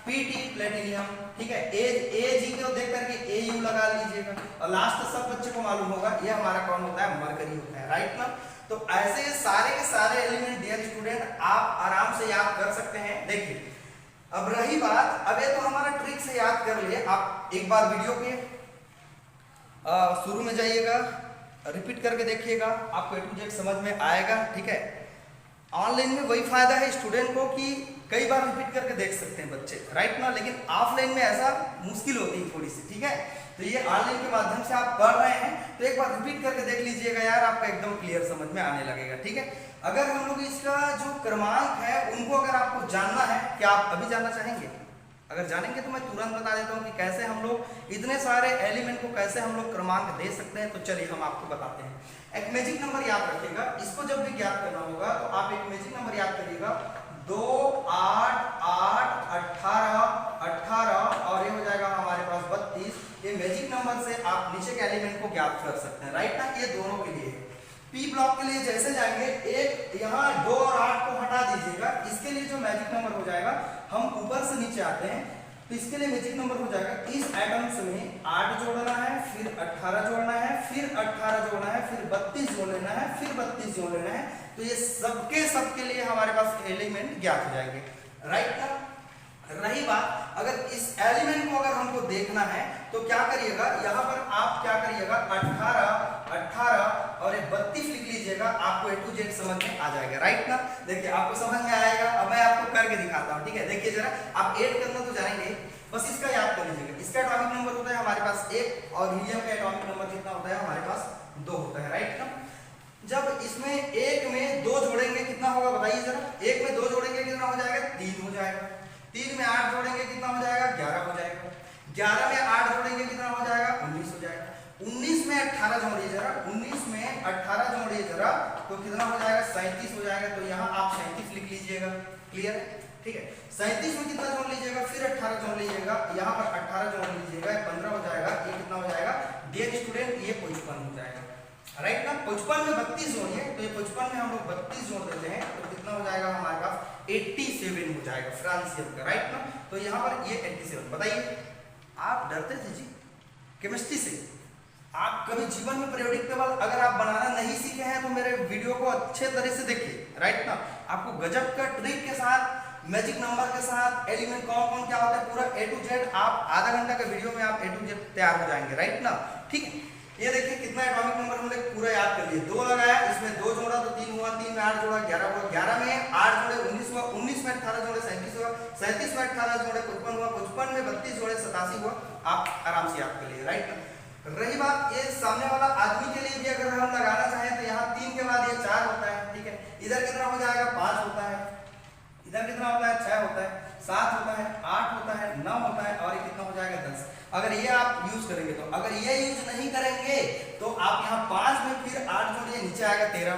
PT, प्लेटिनियम, ठीक है। AG को देख करके AU लगा लीजिएगा। और लास्ट सब बच्चे को मालूम होगा ये हमारा कौन होता है? मरकरी होता है, राइट ना। तो ऐसे सारे के सारे एलिमेंट डियर स्टूडेंट आप आराम से याद कर सकते हैं। देखिए अब रही बात, अब ये तो हमारा ट्रिक से याद कर लिए। आप एक बार वीडियो के शुरू में जाइएगा, रिपीट करके देखिएगा, आपको A to Z समझ में आएगा, ठीक है। ऑनलाइन में वही फायदा है स्टूडेंट को कि कई बार रिपीट करके देख सकते हैं बच्चे, राइट ना। लेकिन ऑफलाइन में ऐसा मुश्किल होती है थोड़ी सी, ठीक है। तो ये ऑनलाइन के माध्यम से आप पढ़ रहे हैं तो एक बार रिपीट करके देख लीजिएगा यार, आपका एकदम क्लियर समझ में आने लगेगा, ठीक है। अगर हम लोग इसका जो क्रमांक है उनको अगर आपको जानना है, क्या आप अभी जानना चाहेंगे? अगर जानेंगे तो मैं तुरंत बता देता हूँ कि कैसे हम लोग इतने सारे एलिमेंट को कैसे हम लोग क्रमांक दे सकते हैं। तो चलिए हम आपको बताते हैं। एक मैजिक नंबर याद रखिएगा, इसको जब भी ज्ञात करना होगा तो आप एक मैजिक नंबर याद करिएगा, 2 8 8 18 18 और ये हो जाएगा हमारे पास 32। ये मैजिक नंबर से आप नीचे के एलिमेंट को ज्ञात कर सकते हैं, राइट ना। ये दोनों के लिए P ब्लॉक के लिए जैसे जाएंगे, एक यहाँ 2 और 8 को हटा दीजिएगा। इसके लिए जो मैजिक नंबर हो जाएगा, हम ऊपर से नीचे आते हैं तो इसके लिए मैजिक नंबर हो जाएगा, इस एटम्स में 8 जोड़ना है, फिर 18 जोड़ना है, फिर 18 जोड़ना है, फिर 32 जोड़ लेना है, फिर 32 जोड़ लेना है। तो ये सबके लिए हमारे पास एलिमेंट ज्ञात हो जाएंगे, राइट ना। रही बात, अगर इस एलिमेंट को अगर हमको देखना है तो क्या करिएगा, यहाँ पर आप क्या करिएगा, 18 18 और 32 लिख लीजिएगा, आपको A to Z समझ में आ जाएगा, राइट ना। देखिए आपको समझ में आएगा। अब मैं आपको करके दिखाता हूँ, ठीक है। देखिए जरा, आप ऐड करना तो जानेंगे, बस इसका याद कर लीजिएगा। इसका एटॉमिक नंबर होता है हमारे पास 1 और हीलियम का एटॉमिक नंबर कितना होता है हमारे पास? 2 होता है, राइट ना। जब इसमें 1 में 2 जोड़ेंगे कितना होगा बताइए जरा। 1 में 2 जोड़ेंगे कितना हो जाएगा? 3 हो जाएगा। 3 में 8 जोड़ेंगे कितना हो जाएगा? 11 हो जाएगा। 11 में 8 जोड़ेंगे कितना हो जाएगा? 19 हो जाएगा। 19 में 18 जोड़िए जरा, 19 में 18 जोड़िए जरा, तो कितना हो जाएगा? 37 हो जाएगा। तो यहाँ आप 37 लिख लीजिएगा, क्लियर है, ठीक है। 37 में कितना जोड़ लीजिएगा? फिर 18 जोड़ लीजिएगा, यहाँ पर 18 जोड़ लीजिएगा, 15 हो जाएगा। ये कितना हो जाएगा डियर स्टूडेंट? ये 55 हो जाएगा, राइट ना। 55 में 32 जोड़िए, तो ये 55 में हम लोग 32 जोड़ देते हैं तो कितना हो जाएगा हमारे पास? 87 हो जाएगा फ्रांसियम का, राइट ना। तो यहाँ पर ये 87। बताइए आप डरते थे जी केमिस्ट्री से? आप कभी जीवन में पीरियोडिक टेबल अगर आप बनाना नहीं सीखे हैं तो मेरे वीडियो को अच्छे तरह से देखिए, राइट ना। आपको गजब का ट्रिक के साथ, मैजिक नंबर के साथ, एलिमेंट कौन कौन क्या होता है पूरा A to Z, आप आधा घंटा का वीडियो में आप A to Z तैयार हो जाएंगे, राइट ना, ठीक है। ये देखिए कितना एटॉमिक नंबर हम लोग पूरा याद कर लिए। 2 लगाया, इसमें 2 जोड़ा तो 3 हुआ, 3 में 8 जोड़ा 11 हुआ, 11 में 8 जोड़े 19 हुआ, 19 में 18 जोड़े 37 हुआ, 37 में 18 जोड़े 55 हुआ, 55 में 32 जोड़े 87 हुआ। आप आराम से याद कर लिए, राइट। रही बात ये सामने वाला आदमी के लिए भी अगर हम लगाना चाहें तो यहाँ 3 के बाद ये 4 होता है, ठीक है। इधर कितना हो जाएगा 5 होता है, इधर कितना होता है 6 होता है, 7 होता है, 8 होता है, 9 होता है और ये कितना हो जाएगा 10। अगर ये आप यूज करेंगे तो, अगर ये यूज नहीं करेंगे तो आप यहाँ 5 में फिर 8 जोड़िए, नीचे आएगा 13,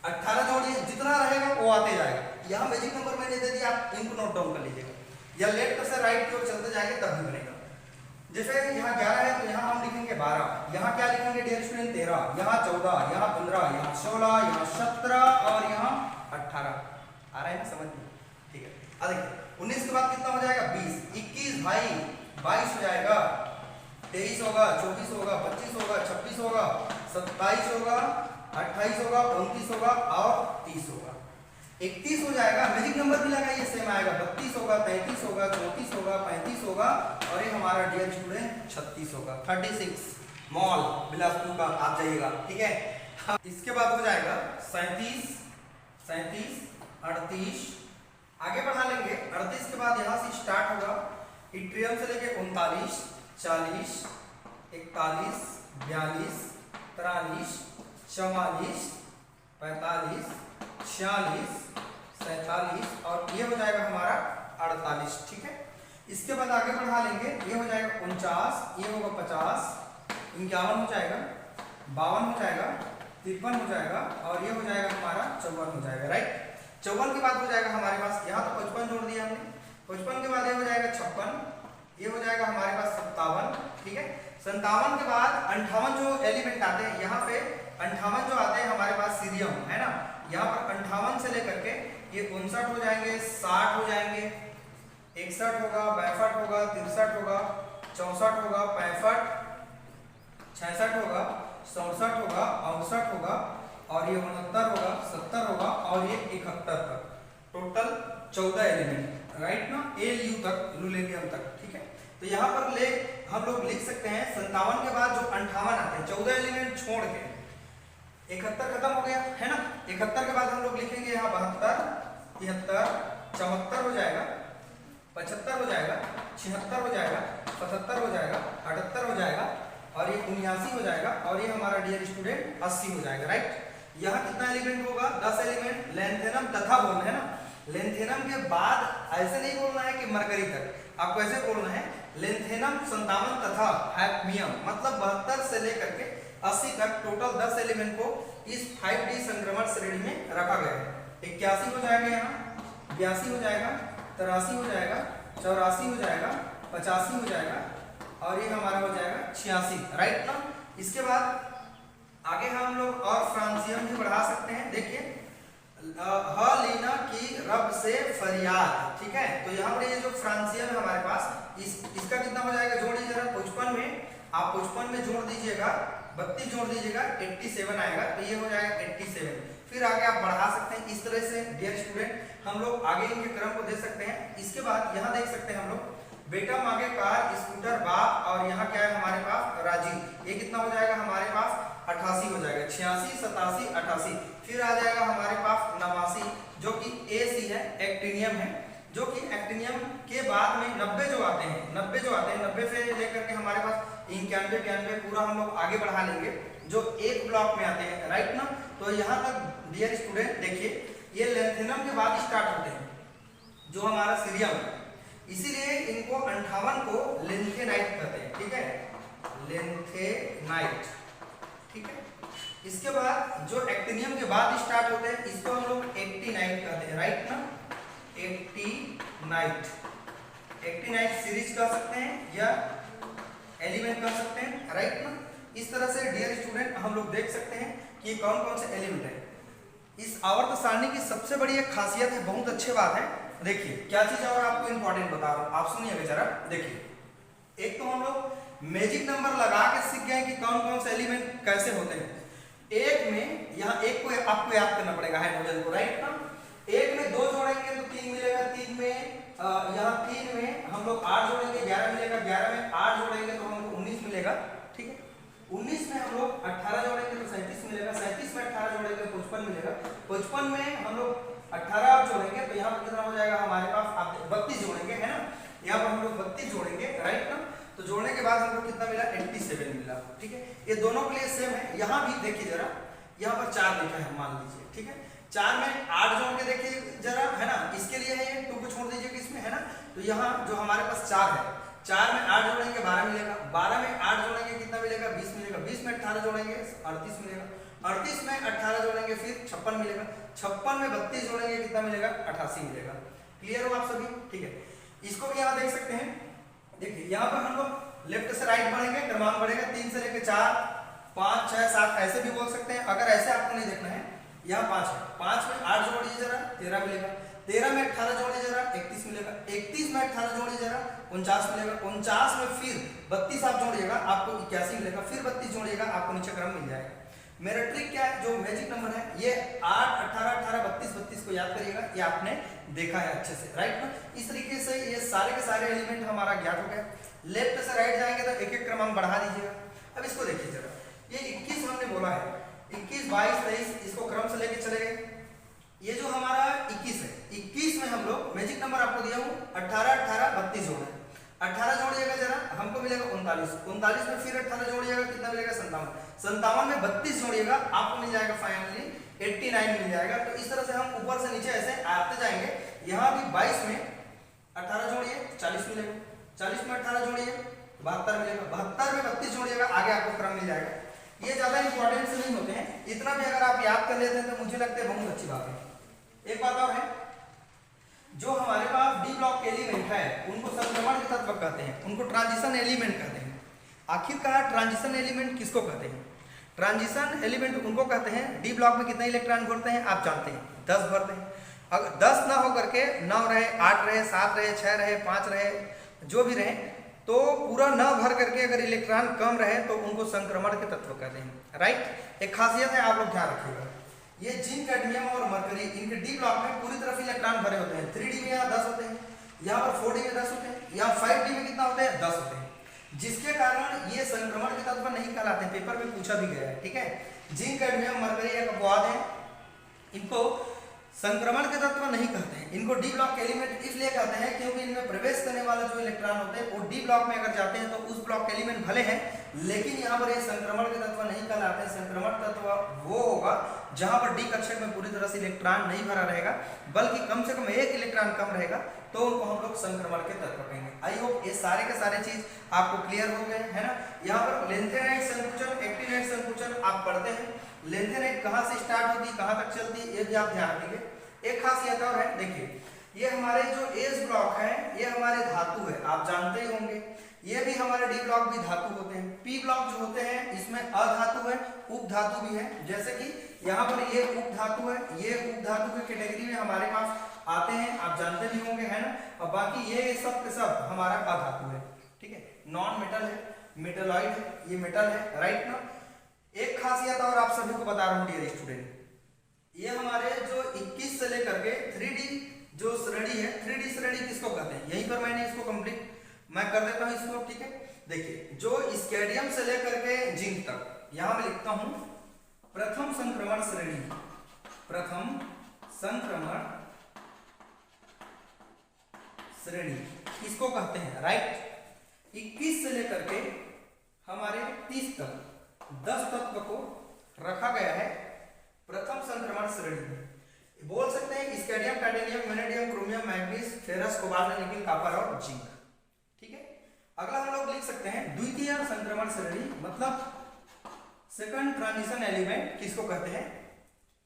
18 जोड़िए, जितना रहेगा वो आते जाएगा। यहाँ मैजिक नंबर मैंने दे दिया, आप इनको नोट डाउन कर लीजिएगा या लेफ्ट से राइट की ओर चलते जाएंगे तब भी बनेगा। जैसे यहाँ 11 है तो यहाँ हम लिखेंगे 12, यहाँ क्या लिखेंगे डियर स्टूडेंट 13, यहाँ 14, यहाँ 15, यहाँ 16, यहाँ 17 और यहाँ 18। आ रहा है ना समझ में, ठीक है। अब देखिए 19 के बाद कितना हो जाएगा 20, 21 भाई 22 हो जाएगा, 23 होगा, 24 होगा, 25 होगा, 26 होगा, 27 होगा, 28 होगा, 29 होगा और 30 होगा, 31 हो जाएगा। मैजिक नंबर भी लगाइए सेम आएगा, 32 होगा, 33 होगा, 34 होगा, 35 होगा और ये हमारा डियर स्टूडेंट 36 होगा। 36 मॉल बिलासपुर का आप जाइएगा, ठीक है। इसके बाद हो जाएगा 37, 37, 38, आगे बढ़ा लेंगे। 38 के बाद यहाँ से स्टार्ट होगा इट्रियम से लेके 39, 40, 41, 42, 43, 44, 45, 46, 47 और ये हो जाएगा हमारा 48, ठीक है। इसके बाद आगे बढ़ा लेंगे, ये हो जाएगा 49, ये होगा 50, 51 हो जाएगा, 52 हो जाएगा, 53 हो जाएगा और ये हो जाएगा हमारा 54 हो जाएगा, राइट। 54 के बाद हो जाएगा हमारे पास, यहाँ तो 55 जोड़ दिया हमने, 55 के बाद ये हो जाएगा 56, ये हो जाएगा हमारे पास 57, ठीक है। 57 के बाद 58 जो एलिमेंट आते हैं यहाँ पे, 58 जो आते हैं हमारे पास सीरियम है ना, यहाँ पर 58 से लेकर के ये 59 हो जाएंगे, 60 हो जाएंगे, 61 होगा, 62 होगा, 63 होगा, 64 होगा, 65, 66 होगा, 67 होगा, 68 होगा और ये 69 होगा, 70 होगा और ये 71 तक, टोटल 14 एलिमेंट, राइट ना, एल यू तक, लुलेनियम तक, ठीक है। तो यहाँ पर ले हम लोग लिख सकते हैं 57 के बाद जो 58 आते हैं 14 एलिमेंट छोड़ के 71 खत्म हो गया है ना। 71 के बाद हम लोग लिखेंगे यहाँ 72, 73, 74 हो जाएगा, 75 हो जाएगा, 76 हो जाएगा, 77 हो जाएगा, 78 हो जाएगा और ये 79 हो जाएगा और ये हमारा डियर स्टूडेंट 80 हो जाएगा, राइट। यहाँ कितना एलिमेंट होगा 10 एलिमेंट। लेंथेनम तथा बोलना है ना, लेंथेनम के बाद ऐसे नहीं बोलना है कि मरकरी तक, आपको ऐसे बोलना है लेंथेनम 57 तथा हैप्मियम, मतलब 72 से लेकर के 80 तक टोटल 10 एलिमेंट को इस 5D संक्रमण श्रेणी में रखा गया है। 81 हो जाएगा, यहाँ 82 हो जाएगा, 83 हो जाएगा, 84 हो जाएगा, 85 हो जाएगा और ये हमारा हो जाएगा 86, राइट ना। इसके बाद आगे हम लोग और फ्रांसियम भी बढ़ा सकते हैं। देखिए लीना की रब से फरियाद, ठीक है। तो यहाँ पर ये जो फ्रांसियम है हमारे पास, इसका कितना हो जाएगा जोड़िए जरा, 55 में आप 55 में जोड़ दीजिएगा, 32 जोड़ दीजिएगा, 87 आएगा, तो ये हो जाएगा 87। फिर आगे आप बढ़ा सकते हैं इस तरह से डियर स्टूडेंट, हम लोग आगे इनके क्रम को दे सकते हैं। इसके बाद यहाँ देख सकते हैं हम लोग बेटा मांगे कार स्कूटर बाप और यहाँ क्या है हमारे पास राजी, ये कितना हो जाएगा हमारे पास 88 हो जाएगा, 86, 87, 88। फिर आ जाएगा हमारे पास 89 जो कि AC है, एक्टिनियम है, जो कि एक्टिनियम के बाद में 90 जो आते हैं, 90 से लेकर के हमारे पास 91, 92 पूरा हम लोग आगे बढ़ा लेंगे जो एक ब्लॉक में आते हैं, राइट ना। तो यहाँ तक डियर स्टूडेंट देखिए ये लेंथेनम के बाद स्टार्ट होते हैं जो हमारा सीरियम है, इसीलिए इनको 58 को लेंथेनाइट कहते हैं, ठीक है, लेंथेनाइट, ठीक है। इसके बाद जो एक्टिनियम के बाद स्टार्ट होते हैं इसको हम लोग 89 कहते हैं, राइट ना, 89 सीरीज कह सकते हैं या एलिमेंट कह सकते हैं, राइट ना। इस तरह से डियर स्टूडेंट हम लोग देख सकते हैं कि कौन कौन से एलिमेंट है। इस आवर्त सारणी की सबसे बड़ी एक खासियत है, बहुत अच्छी बात है। देखिए क्या चीज और आपको इंपॉर्टेंट बता रहा हूं, आप सुनिए जरा। देखिए एक तो हम लोग मैजिक नंबर लगा के सीख गए कि कौन कौन से एलिमेंट कैसे होते हैं। एक में यहाँ एक को आपको याद करना पड़ेगा हाइड्रोजन को, राइट ना। एक में 2 जोड़ेंगे तो 3 मिलेगा, 3 में यहाँ 3 में हम लोग 8 जोड़ेंगे 11 मिलेगा, 11 में 8 जोड़ेंगे तो हमको 19 मिलेगा, ठीक 55 में हम लोग 18 आप जोड़ेंगे तो यहाँ पर कितना हो जाएगा हमारे पास, आप 32 जोड़ेंगे, है ना, यहाँ पर हम लोग 32 जोड़ेंगे, राइट ना। तो जोड़ने के बाद हमको कितना मिला, 87 मिला, ठीक है। ये दोनों के लिए सेम है। यहाँ भी देखिए जरा, यहाँ पर 4 लिखा है मान लीजिए, ठीक है। 4 में 8 जोड़ के देखिए जरा, है ना, इसके लिए है ये 2 को छोड़ दीजिए इसमें, है ना। तो यहाँ जो हमारे पास 4 है, 4 में 8 जोड़ेंगे 12 मिलेगा, 12 में 8 जोड़ेंगे कितना मिलेगा, 20 मिलेगा, 20 में 18 जोड़ेंगे 38 मिलेगा, 38 में 18 जोड़ेंगे फिर 56 मिलेगा, 56 में 32 जोड़ेंगे कितना मिलेगा, 88 मिलेगा। क्लियर हो आप सभी, ठीक है। इसको भी यहाँ देख सकते हैं, देखिए यहाँ पर हम लोग लेफ्ट से राइट बढ़ेंगे, क्रमांक बढ़ेगा 3 से लेकर 4, 5, 6, 7 ऐसे भी बोल सकते हैं। अगर ऐसे आपको नहीं देखना है, यहाँ 5 है, 5 में 8 जोड़िए जरा, 13 मिलेगा, 13 में 18 जोड़िए जरा, 31 मिलेगा, 31 में 18 जोड़िए जरा, 49 मिलेगा, 49 में फिर 32 आप जोड़िएगा आपको 81 मिलेगा, फिर 32 जोड़िएगा आपको नीचे क्रम मिल जाएगा। मेरा ट्रिक क्या है, जो मैजिक नंबर है ये 8, 18, 18, 32, 32 को याद करिएगा, ये आपने देखा है अच्छे से, राइट ना। इस तरीके से ये सारे के सारे एलिमेंट हमारा ज्ञात हो गया। लेफ्ट से राइट जाएंगे तो एक एक क्रमांक बढ़ा दीजिएगा। अब इसको देखिए जरा, ये 21 हमने बोला है, 21, 22, 23 इसको क्रम से लेके चले गए। ये जो हमारा 21 है, 21 में हम लोग मैजिक नंबर आपको दिया हूँ 18, 18, 32 जोड़े, 18 जोड़िएगा जरा, हमको मिलेगा 39, 39 में फिर 18 जोड़िएगा कितना मिलेगा, 57, 57 में 32 जोड़िएगा आपको मिल जाएगा फाइनली 89 मिल जाएगा। तो इस तरह से हम ऊपर से नीचे ऐसे आते जाएंगे। यहाँ भी 22 में 18 जोड़िए 40 मिलेगा, 40 में 18 जोड़िए 72 मिलेगा, 72 में 32 जोड़िएगा, आगे आपको क्रम मिल जाएगा। ये ज्यादा इंपॉर्टेंट से नहीं होते हैं, इतना भी अगर आप याद कर लेते हैं तो मुझे लगता है बहुत अच्छी बात है। एक बात और है, जो हमारे पास डी ब्लॉक एलिमेंट है उनको संक्रमण के तत्व कहते हैं, उनको ट्रांजिशन एलिमेंट कहते हैं। आखिरकार ट्रांजिशन एलिमेंट किसको कहते हैं? ट्रांजिशन एलिमेंट उनको कहते हैं, डी ब्लॉक में कितने इलेक्ट्रॉन भरते हैं आप जानते हैं, 10 भरते हैं। अगर 10 ना हो करके 9 रहे, 8 रहे, 7 रहे, 6 रहे, 5 रहे, जो भी रहे, तो पूरा न भर करके अगर इलेक्ट्रॉन कम रहे तो उनको संक्रमण के तत्व कहते हैं, राइट। एक खासियत है, आप लोग ध्यान रखिएगा, ये जिंक, कैडमियम और मरकरी इनके डी ब्लॉक में पूरी तरफ इलेक्ट्रॉन भरे होते हैं। 3D में यहाँ 10 होते हैं, यहाँ पर 4D में 10 होते हैं, यहाँ 5D में कितना होते हैं, 10 होते हैं, जिसके कारण ये संक्रमण के तत्व नहीं कहलाते हैं। पेपर में पूछा भी गया है, ठीक है। जिंक, कैडमियम, मरकरी एक अपवाद है, इनको संक्रमण के तत्व नहीं कहते हैं, इनको डी ब्लॉक एलिमेंट इसलिए कहते हैं क्योंकि इनमें प्रवेश करने वाले जो इलेक्ट्रॉन होते हैं वो डी ब्लॉक में अगर जाते हैं तो उस ब्लॉक एलिमेंट भले हैं, लेकिन यहाँ पर ये संक्रमण के तत्व नहीं कहलाते। संक्रमण तत्व वो होगा जहां पर डी कक्षक में पूरी तरह से इलेक्ट्रॉन नहीं भरा रहेगा, बल्कि कम से कम एक इलेक्ट्रॉन कम रहेगा, तो उनको हम लोग संक्रमण के तत्व कहेंगे। आई होप ये सारे के सारे चीज आपको क्लियर हो गए, है ना। यहाँ पर लेंथेनाइट संकुचन, एक्टिनाइट संकुचन आप पढ़ते हैं, लेंथेनाइट कहाँ से स्टार्ट होती, कहाँ तक चलती, ये भी आप ध्यान रखिए। एक खासियत और है, देखिए ये हमारे जो एस ब्लॉक है ये हमारे धातु है, आप जानते ही होंगे। ये भी हमारे डी ब्लॉक भी धातु होते हैं। पी ब्लॉक जो होते हैं इसमें अधातु है, उपधातु भी है, जैसे कि यहाँ पर ये उपधातु है, ये उपधातु की कैटेगरी में हमारे पास आते हैं, आप जानते भी होंगे, है ना। और बाकी ये सब के सब हमारा अधातु है, ठीक है। नॉन मेटल है, मेटलॉइड है, ये मेटल है, राइट ना। एक खासियत और आप सभी को बता रहा हूँ डियर स्टूडेंट, ये हमारे जो 21 से लेकर के 3D जो श्रेणी है, 3D श्रेणी किसको कहते हैं, यहीं पर मैंने इसको कंप्लीट मैं कर देता हूं इसको, ठीक है। देखिए जो स्केडियम से लेकर के जिंक तक, यहां मैं लिखता हूं प्रथम संक्रमण श्रेणी, प्रथम संक्रमण श्रेणी किसको कहते हैं, राइट। 21 से लेकर के हमारे 30 तक 10 तत्व को रखा गया है प्रथम संक्रमण श्रेणी में। बोल सकते हैं स्केडियम, titanium, vanadium, chromium, manganese, ferrous, cobalt, nickel, copper और जिंक, ठीक है। अगला हम लोग लिख सकते हैं द्वितीय संक्रमण श्रेणी, मतलब सेकंड ट्रांजिशन एलिमेंट किसको कहते हैं।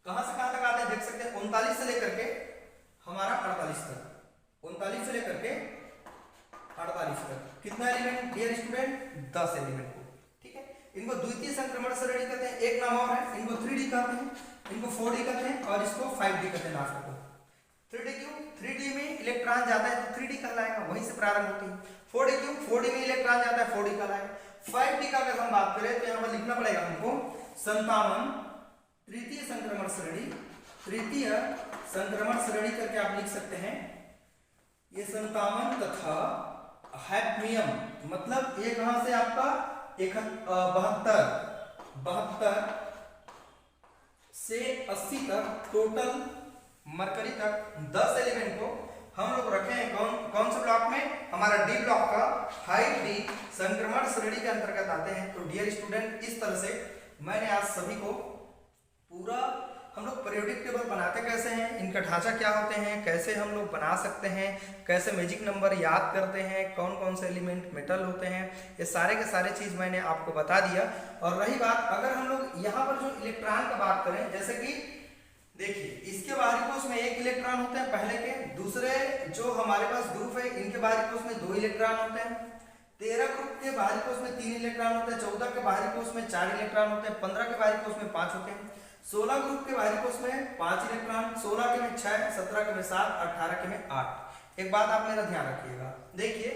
कहां से कहां तक आते हैं देख सकते हैं, 39 से लेकर के हमारा 48 तक, 39 से लेकर के 48 तक कितना एलिमेंट डियर स्टूडेंट, 10 एलिमेंट को, ठीक है। इनको द्वितीय संक्रमण श्रेणी कहते हैं। एक नाम और है, इनको 3D कहते हैं, इनको 4D कहते हैं और इसको 5D कहते हैं लास्ट को। 3D क्यों, 3D में इलेक्ट्रॉन जाता है तो 3D कहलाएगा, वहीं से प्रारंभ होती है। 4D क्यों, 4D में इलेक्ट्रॉन जाता है 4D कहलाएगा। 5D का अगर हम बात करें तो यहाँ पर लिखना पड़ेगा हमको 57 तृतीय संक्रमण श्रेणी, तृतीय संक्रमण श्रेणी करके आप लिख सकते हैं। ये 57 तथा हैडमियम, मतलब ये कहां से आपका 72 से 80 तक टोटल मरकरी तक 10 एलिमेंट को हम लोग रखे हैं कौन से ब्लॉक में, हमारा डी ब्लॉक का हाइट डी संक्रमण श्रेणी के अंतर्गत आते हैं। तो डियर स्टूडेंट, इस तरह से मैंने आज सभी को पूरा हम लोग पीरियोडिक टेबल बनाते कैसे हैं, इनका ढांचा क्या होते हैं, कैसे हम लोग बना सकते हैं, कैसे मैजिक नंबर याद करते हैं, कौन कौन से एलिमेंट मेटल होते हैं, ये सारे के सारे चीज़ मैंने आपको बता दिया। और रही बात, अगर हम लोग यहाँ पर जो इलेक्ट्रॉन का बात करें, जैसे कि देखिए इसके बाहरी कोश में एक इलेक्ट्रॉन होते हैं पहले के, दूसरे जो हमारे पास ग्रुप है इनके बाहरी कोश में 2 इलेक्ट्रॉन होते हैं, 13 ग्रुप के बाहरी कोश में 3 इलेक्ट्रॉन होते हैं, 14 के बाहरी कोश में 4 इलेक्ट्रॉन होते हैं, 15 के बाहरी कोश में 5 होते हैं, 16 ग्रुप के बाहरी कोश में 5 इलेक्ट्रॉन, 16 के में 6, 17 के में 7, 18 के में 8। एक बात आप मेरा ध्यान रखिएगा, देखिए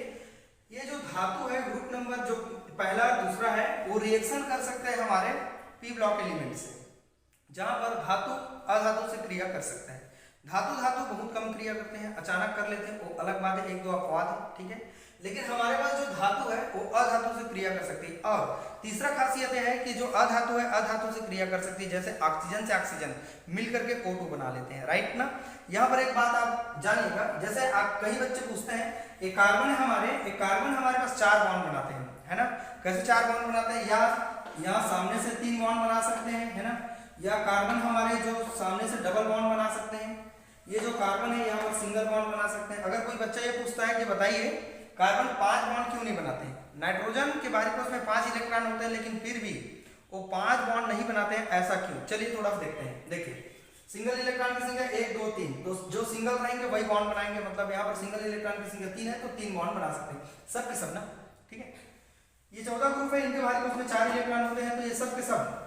ये जो धातु है ग्रुप नंबर जो पहला दूसरा है वो रिएक्शन कर सकते हैं हमारे पी ब्लॉक एलिमेंट से, जहां पर धातु अधातु से क्रिया कर सकते हैं। धातु बहुत कम क्रिया करते हैं, अचानक कर लेते हैं, वो अलग बात है, 1-2 अपवाद है, ठीक है। लेकिन हमारे पास जो धातु है वो अधातु से क्रिया कर सकती है। और तीसरा खासियत है कि जो अधातु है अधातु से क्रिया कर सकती है, जैसे ऑक्सीजन से ऑक्सीजन मिल करके O2 बना लेते हैं, राइट ना। यहाँ पर एक बात आप जानिएगा, जैसे आप कई बच्चे पूछते हैं एक कार्बन हमारे पास 4 बॉन्ड बनाते हैं, है ना। कैसे 4 बॉन्ड बनाते हैं, या यहाँ सामने से 3 बॉन्ड बना सकते हैं, है ना, या कार्बन हमारे जो सामने से डबल बॉन्ड बना सकते हैं, ये जो कार्बन है यहाँ पर सिंगल बॉन्ड बना सकते हैं। अगर कोई बच्चा ये पूछता है कि बताइए कार्बन 5 बॉन्ड क्यों नहीं बनाते हैं, नाइट्रोजन के बाहरी कोश में 5 इलेक्ट्रॉन होते हैं लेकिन फिर भी वो 5 बॉन्ड नहीं बनाते हैं, ऐसा क्यों, चलिए थोड़ा सा देखते हैं। देखिए सिंगल इलेक्ट्रॉन की संख्या 1 2 3, तो जो सिंगल रहेंगे वही बॉन्ड बनाएंगे, मतलब यहाँ पर सिंगल इलेक्ट्रॉन की संख्या 3 है तो 3 बॉन्ड बना सकते हैं, सब के सब ना, ठीक है। ये 14 ग्रुप है, इनके बाहरी कोश में 4 इलेक्ट्रॉन होते हैं, तो ये सब के सब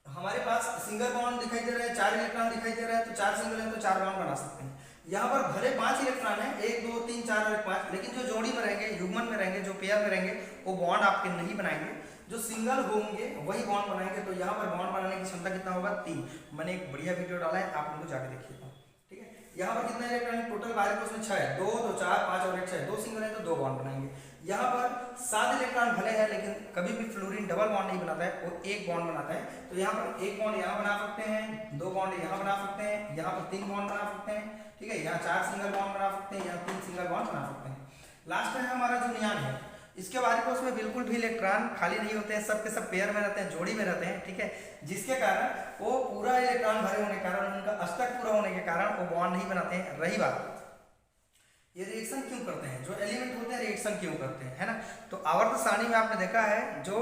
हमारे पास सिंगल बॉन्ड दिखाई दे रहा है, 4 इलेक्ट्रॉन दिखाई दे रहा है, तो 4 सिंगल है तो 4 बॉन्ड बना सकते हैं। यहाँ पर भले 5 इलेक्ट्रॉन है, 1 2 3 4 और 5, लेकिन जो जोड़ी में रहेंगे, युग्मन में रहेंगे, जो पेयर में रहेंगे वो बॉन्ड आपके नहीं बनाएंगे, जो सिंगल होंगे वही बॉन्ड बनाएंगे। तो यहाँ पर बॉन्ड बनाने की क्षमता कितना होगा, 3। मैंने एक बढ़िया वीडियो डाला है, आप उनको जाके देखिएगा, ठीक है। यहाँ पर कितना इलेक्ट्रॉन है, टोटल बाहरी कोश में 6 है, 2 2 4 5 और 1 6, 2 सिंगल है तो 2 बॉन्ड बनाएंगे। यहाँ पर 7 इलेक्ट्रॉन भले हैं लेकिन कभी भी फ्लोरीन डबल बॉन्ड नहीं बनाता है, वो 1 बॉन्ड बनाता है। तो यहाँ पर 1 बॉन्ड यहाँ बना सकते हैं, 2 बॉन्ड यहाँ बना सकते हैं, यहाँ पर 3 बॉन्ड बना सकते हैं, ठीक है। यहाँ 4 सिंगल बॉन्ड बना सकते हैं, यहाँ 3 सिंगल बॉन्ड बना सकते हैं। लास्ट में हमारा जो नियान है, इसके बाहरी कोश में बिल्कुल भी इलेक्ट्रॉन खाली नहीं होते हैं, सब के सब पेयर में रहते हैं, जोड़ी में रहते हैं, ठीक है। जिसके कारण वो पूरा इलेक्ट्रॉन भरे होने के कारण, उनका अष्टक पूरा होने के कारण वो बॉन्ड नहीं बनाते हैं। रही बात ये रिएक्शन क्यों करते हैं, जो एलिमेंट होते हैं रिएक्शन क्यों करते हैं, है ना। तो आवर्त सारणी में आपने देखा है जो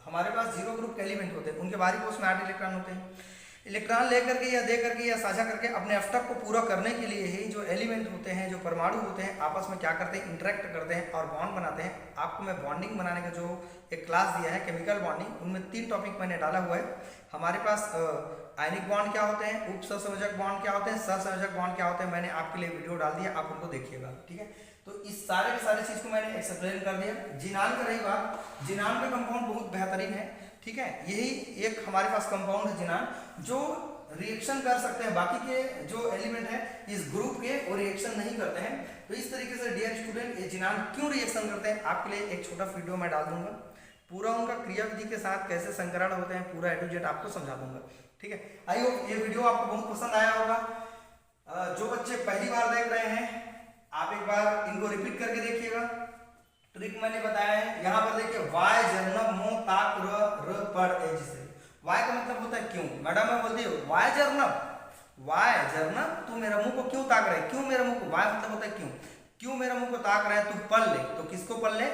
हमारे पास 0 ग्रुप के एलिमेंट होते हैं उनके बाहरी कोश में 8 इलेक्ट्रॉन होते हैं। इलेक्ट्रॉन लेकर के या दे करके या साझा करके अपने अष्टक को पूरा करने के लिए ही जो एलिमेंट होते हैं, जो परमाणु होते हैं, आपस में क्या करते हैं, इंटरेक्ट करते हैं और बॉन्ड बनाते हैं। आपको मैं बॉन्डिंग बनाने का जो एक क्लास दिया है केमिकल बॉन्डिंग, उनमें 3 टॉपिक मैंने डाला हुआ है। हमारे पास आयनिक बॉन्ड क्या होते हैं, उप सहसंयोजक बॉन्ड क्या होते हैं, सहसंयोजक बॉन्ड क्या होते हैं, मैंने आपके लिए वीडियो डाल दिया, आप उनको देखिएगा, ठीक है। तो इस सारे के सारे चीज को मैंने एक्सप्लेन कर दिया। जिनान का रही बात, जिनान का कंपाउंड बहुत बेहतरीन है, ठीक है। यही एक हमारे पास कंपाउंड है जिनान, जो रिएक्शन कर सकते हैं, बाकी के जो एलिमेंट है इस ग्रुप के वो रिएक्शन नहीं करते हैं। तो इस तरीके से डियर स्टूडेंट ये जिनान क्यों रिएक्शन करते हैं, आपके लिए एक छोटा वीडियो मैं डाल दूंगा, पूरा उनका क्रिया विधि के साथ कैसे संकरण होते हैं पूरा A to Z आपको समझा दूंगा, ठीक है। आई होप ये वीडियो आपको बहुत पसंद आया होगा। जो बच्चे पहली बार देख रहे हैं आप एक बार इनको रिपीट करके देखिएगा, ट्रिक मैंने बताया है। यहाँ पर देखिए वाय जर्नब मुंह ताक र पड़ एज से, वाय का मतलब होता है क्यों। मैडम मैं बोलती हूँ वाय जर्नब तू मेरा मुंह को क्यों ताक रहे, क्यों मेरा मुंह को, वाय मतलब होता है क्यों, क्यों मेरा मुंह को ताक रहा है, तू पढ़ ले, तो किसको पढ़ ले,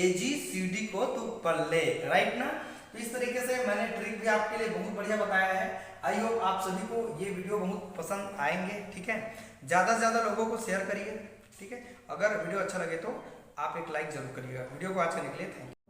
AGCD को तू पढ़ ले, राइट ना। तो इस तरीके से मैंने ट्रिक भी आपके लिए बहुत बढ़िया बताया है। आई होप आप सभी को ये वीडियो बहुत पसंद आएंगे, ठीक है। ज़्यादा से ज़्यादा लोगों को शेयर करिए, ठीक है। अगर वीडियो अच्छा लगे तो आप एक लाइक जरूर करिएगा। वीडियो को आज करने के लिए थैंक यू।